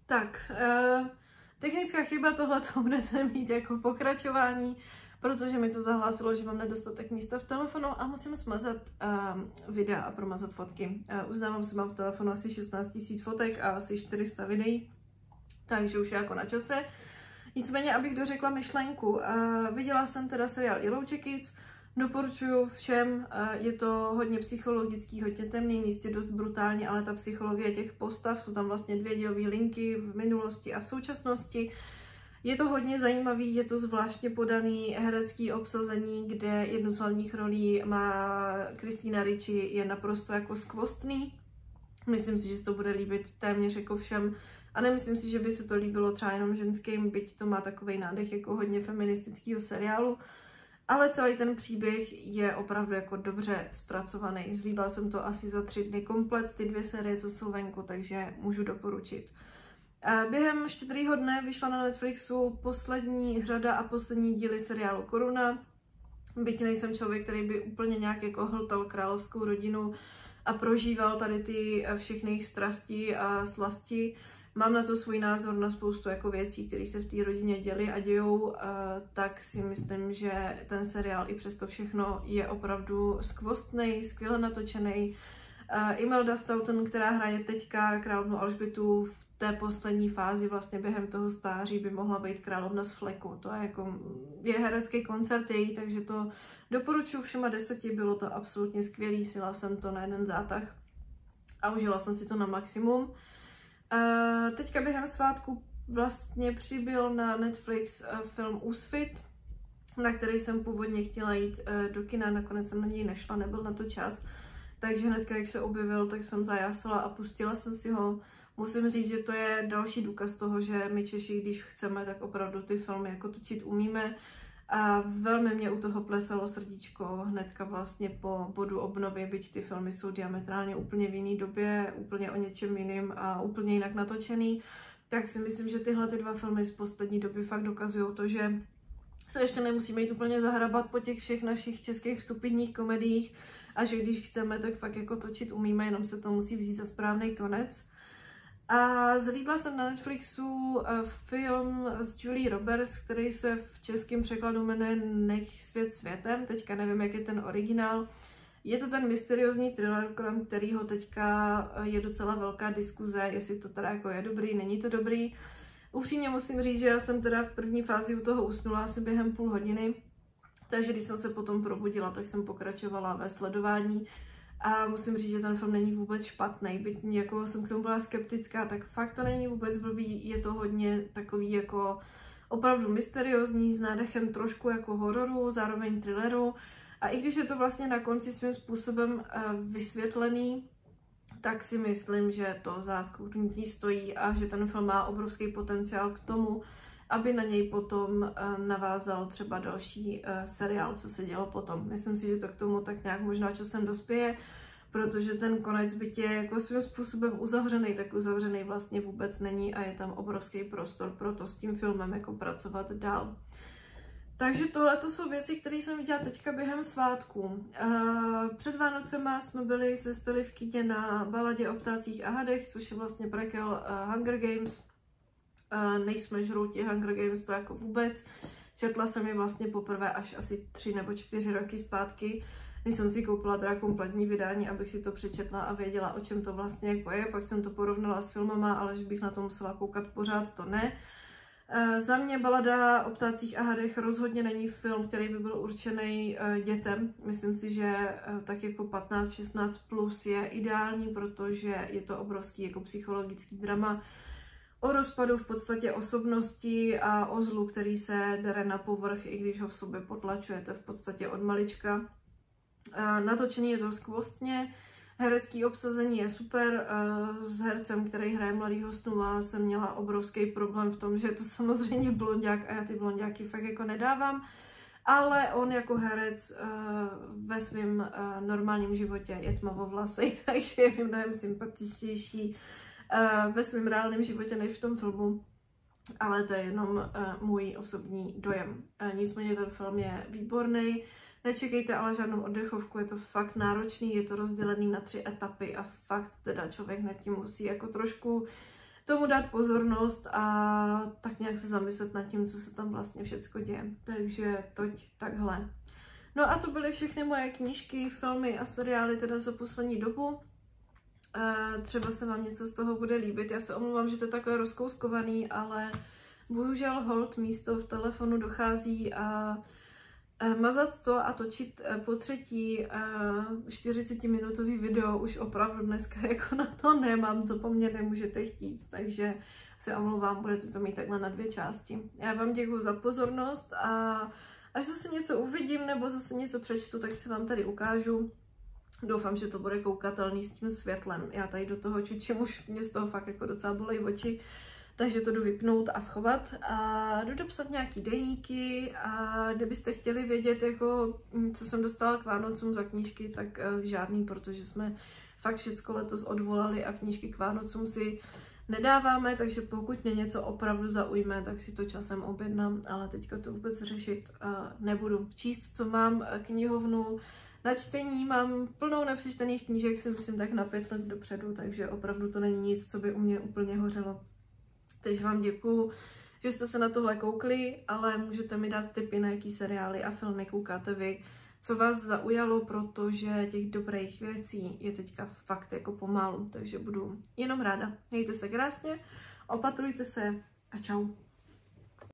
Tak, technická chyba, tohle to budete mít jako pokračování, protože mi to zahlásilo, že mám nedostatek místa v telefonu a musím smazat videa a promazat fotky. Uznávám, že mám v telefonu asi 16 000 fotek a asi 400 videí, takže už je jako na čase. Nicméně, abych dořekla myšlenku, viděla jsem teda seriál Yellow Jackets, doporučuju všem, je to hodně psychologický, hodně temný, místě dost brutální, ale ta psychologie těch postav, jsou tam vlastně 2 dělové linky v minulosti a v současnosti. Je to hodně zajímavý, je to zvláštně podaný herecký obsazení, kde jednu z hlavních rolí má Christina Ricci, je naprosto jako skvostný. Myslím si, že se to bude líbit téměř jako všem. A nemyslím si, že by se to líbilo třeba jenom ženským, byť to má takovej nádech jako hodně feministického seriálu. Ale celý ten příběh je opravdu jako dobře zpracovaný. Zhlídla jsem to asi za 3 dny komplet, ty 2 série, co jsou venku, takže můžu doporučit. Během Štědrýho dne vyšla na Netflixu poslední řada a poslední díly seriálu Koruna. Byť nejsem člověk, který by úplně nějak jako hltal královskou rodinu a prožíval tady ty všechny jejich strasti a slasti. Mám na to svůj názor na spoustu jako věcí, které se v té rodině děly a dějou, tak si myslím, že ten seriál i přesto všechno je opravdu skvostnej, skvěle natočený. Imelda Staunton, která hraje teďka královnu Alžbětu v té poslední fázi, vlastně během toho stáří by mohla být královna z fleku. To je herecký koncert její, takže to doporučuji všema 10, bylo to absolutně skvělý, sjela jsem to na jeden zátah a užila jsem si to na maximum. Teďka během svátku vlastně přibyl na Netflix film Úsvit, na který jsem původně chtěla jít do kina, nakonec jsem na něj nešla, nebyl na to čas, takže hnedka, jak se objevil, tak jsem zajásala a pustila jsem si ho. Musím říct, že to je další důkaz toho, že my Češi, když chceme, tak opravdu ty filmy jako točit umíme. A velmi mě u toho plesalo srdíčko hnedka vlastně po bodu obnovy, byť ty filmy jsou diametrálně úplně v jiné době, úplně o něčem jiným a úplně jinak natočený. Tak si myslím, že tyhle 2 filmy z poslední doby fakt dokazují to, že se ještě nemusíme jít úplně zahrabat po těch všech našich českých stupidních komediích a že když chceme, tak fakt jako točit umíme, jenom se to musí vzít za správný konec. A zhlídla jsem na Netflixu film s Julie Roberts, který se v českém překladu jmenuje Nech svět světem, teďka nevím, jak je ten originál. Je to ten mysteriózní thriller, kolem kterého teďka je docela velká diskuze, jestli to teda jako je dobrý, není to dobrý. Upřímně musím říct, že já jsem teda v první fázi u toho usnula asi během půl hodiny, takže když jsem se potom probudila, tak jsem pokračovala ve sledování. A musím říct, že ten film není vůbec špatný, byť jako jsem k tomu byla skeptická, tak fakt to není vůbec blbý, je to hodně takový jako opravdu mysteriózní, s nádechem trošku jako hororu, zároveň thrilleru. A i když je to vlastně na konci svým způsobem vysvětlený, tak si myslím, že to za zkouknutí stojí a že ten film má obrovský potenciál k tomu, aby na něj potom navázal třeba další seriál, co se dělo potom. Myslím si, že to k tomu tak nějak možná časem dospěje, protože ten konec, byť je jako svým způsobem uzavřený, tak uzavřený vlastně vůbec není a je tam obrovský prostor pro to s tím filmem jako pracovat dál. Takže tohle to jsou věci, které jsem viděla teďka během svátku. Před Vánocema jsme byli se Stely v kyně na Baladě o ptácích a hadech, což je vlastně prequel Hunger Games. Nejsme žrouti Hunger Games, to jako vůbec. Četla jsem je vlastně poprvé až asi 3 nebo 4 roky zpátky, než jsem si koupila teda kompletní vydání, abych si to přečetla a věděla, o čem to vlastně jako je. Pak jsem to porovnala s filmama, ale že bych na to musela koukat pořád, to ne. Za mě Balada o ptácích a hadech rozhodně není film, který by byl určený dětem. Myslím si, že tak jako 15-16 plus je ideální, protože je to obrovský jako psychologický drama o rozpadu v podstatě osobnosti a o zlu, který se dere na povrch, i když ho v sobě potlačujete v podstatě od malička. Natočený je to skvostně, herecký obsazení je super, s hercem, který hraje mladýho Snuma, jsem měla obrovský problém v tom, že je to samozřejmě blonďák a já ty blonďáky fakt jako nedávám, ale on jako herec ve svém normálním životě je tmavovlasej, takže je mnohem sympatičtější ve svém reálném životě než v tom filmu, ale to je jenom můj osobní dojem. Nicméně ten film je výborný, nečekejte ale žádnou oddechovku, je to fakt náročný, je to rozdělený na 3 etapy a fakt teda člověk nad tím musí jako trošku tomu dát pozornost a tak nějak se zamyslet nad tím, co se tam vlastně všecko děje. Takže toť takhle. No a to byly všechny moje knížky, filmy a seriály teda za poslední dobu. Třeba se vám něco z toho bude líbit. Já se omlouvám, že to je takové rozkouskovaný, ale bohužel hold místo v telefonu dochází a mazat to a točit po třetí 40-minutový video už opravdu dneska jako na to nemám, to po mně nemůžete chtít, takže se omlouvám, budete to mít takhle na 2 části. Já vám děkuji za pozornost a až zase něco uvidím nebo zase něco přečtu, tak si vám tady ukážu. Doufám, že to bude koukatelný s tím světlem. Já tady do toho čučím, už mě z toho fakt jako docela bolej oči, takže to jdu vypnout a schovat a jdu dopsat nějaký deníky a kdybyste chtěli vědět, jako, co jsem dostala k Vánocům za knížky, tak žádný, protože jsme fakt všecko letos odvolali a knížky k Vánocům si nedáváme, takže pokud mě něco opravdu zaujme, tak si to časem objednám, ale teďka to vůbec řešit nebudu. Číst, co mám knihovnu na čtení, mám plnou nepřečtených knížek, si myslím tak na 5 let dopředu, takže opravdu to není nic, co by u mě úplně hořelo. Takže vám děkuju, že jste se na tohle koukli, ale můžete mi dát tipy, na jaký seriály a filmy koukáte vy, co vás zaujalo, protože těch dobrých věcí je teďka fakt jako pomálu, takže budu jenom ráda. Mějte se krásně, opatrujte se a čau.